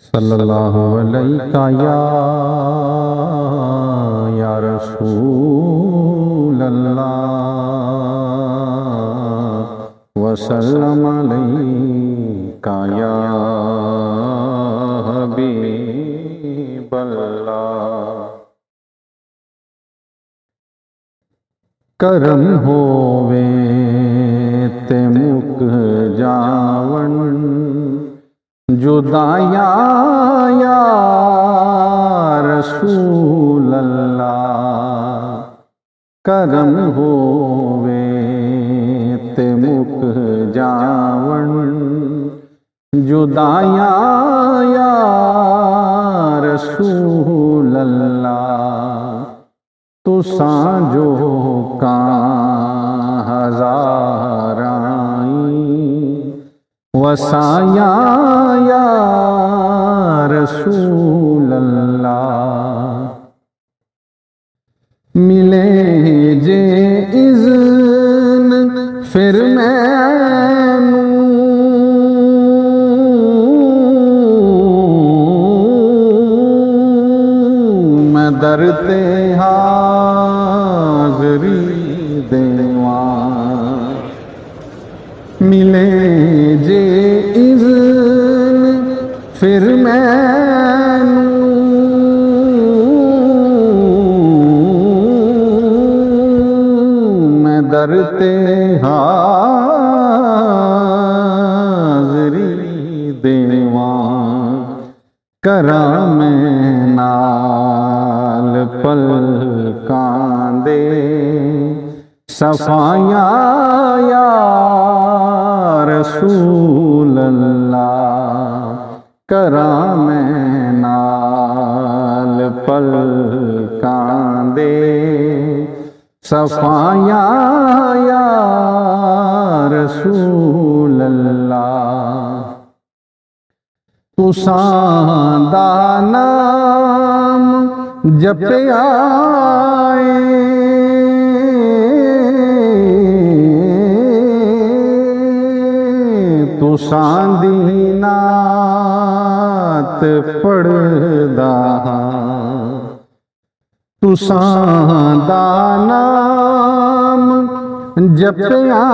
सल्लल्लाहु अलैका या रसूल अल्लाह वसल्लम अलैका या हबीब अल्लाह। करम होवे ते मुक जावन जुदाया या रसूल अल्लाह। करम होवे ते मुक जावन जुदाया या रसूल अल्लाह। तुसां जो का हज़ाराई वसाया या रसूल अल्लाह। मिले जे इज़्न फिर मैनू मैं दर ते हाज़री देवां। मिले जे इज़्न फिर मैनू मैं दर ते हाज़री देवां। करा मैं नाल पलकां दे सफाया या रसूल अल्लाह। करा मैं नाल पलकां दे सफाया या रसूल अल्लाह। तुसां दा नाम जपया तुसां दी नात पढ़दा हां। तुसां दा नाम जपया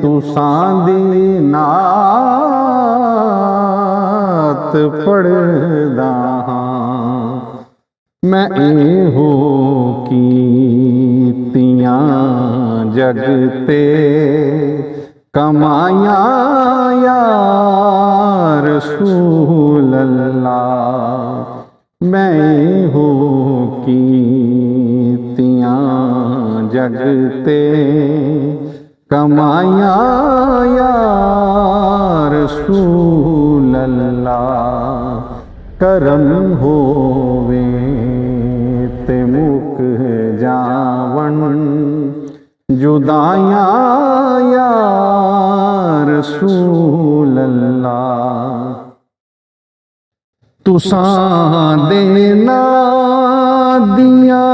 तुसां दी नात पढ़दा हां। मैं एहो कीतियां जगते कमाया या रसूल अल्लाह। मैं एहो कीतियां जगते कमाया या रसूल अल्लाह। करम होवे ते मुक जावन जुदाया या रसूल अल्लाह। तुसां दे नां दिया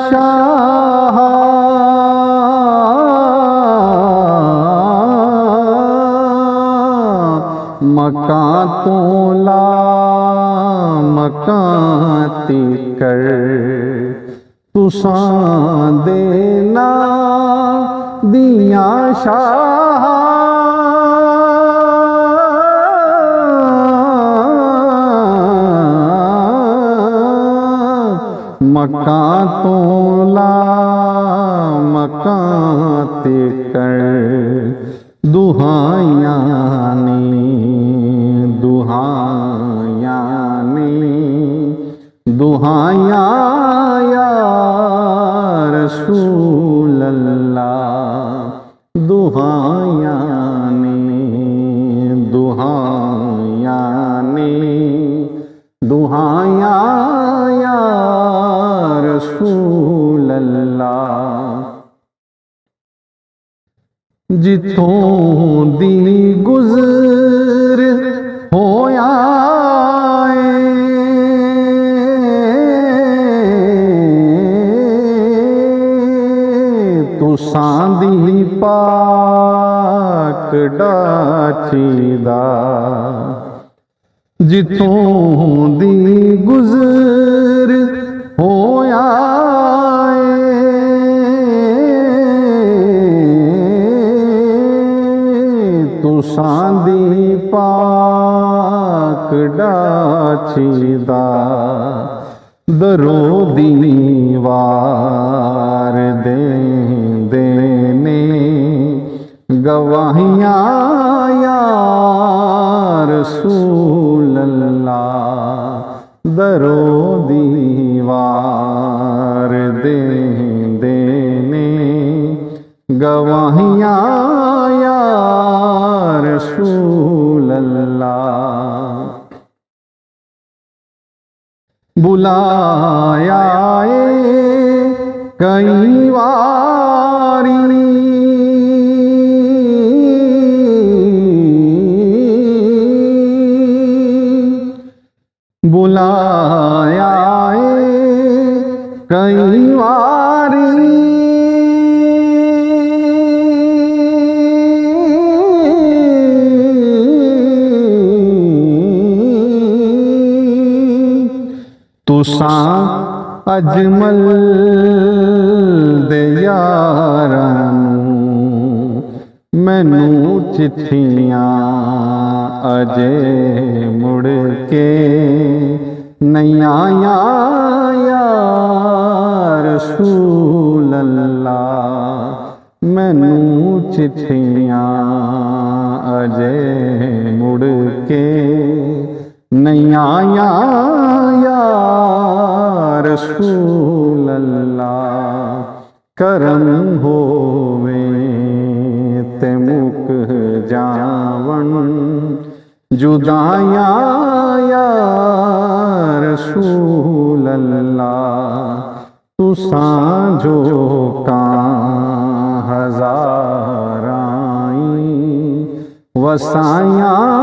शाह मकां तो ला मकां तिकर। तुसां दे नां दिया शाह मकां तो ला मकां तिकर। दुहाइयां ने दुहाइयां ने दुहाइयां या रसूल अल्लाह। दुहाइयां ने दुहाइयां ने दुहाइयां या रसूल अल्लाह। जिथों दी गुज़र होया तुसां दी पाक डाची दा जिथों दी गुज़र होया तुसां दी पाक डाची दा दरो दीवार दे ने गवाहियाँ या रसूल अल्लाह दरो दीवार दे ने गवाहियाँ या रसूल अल्लाह बुलाया कई वारी बुलाया कई वारी तुसां अजमल दे यारां मैनू चिट्ठियां अजे मुड़ के नहीं आया या रसूल अल्लाह मैनू चिट्ठियां अजे मुड़ के नहीं आया या रसूल अल्लाह करम होवे ते मुक जावन जुदाया या रसूल अल्लाह तुसां जो हज़ाराई वसाया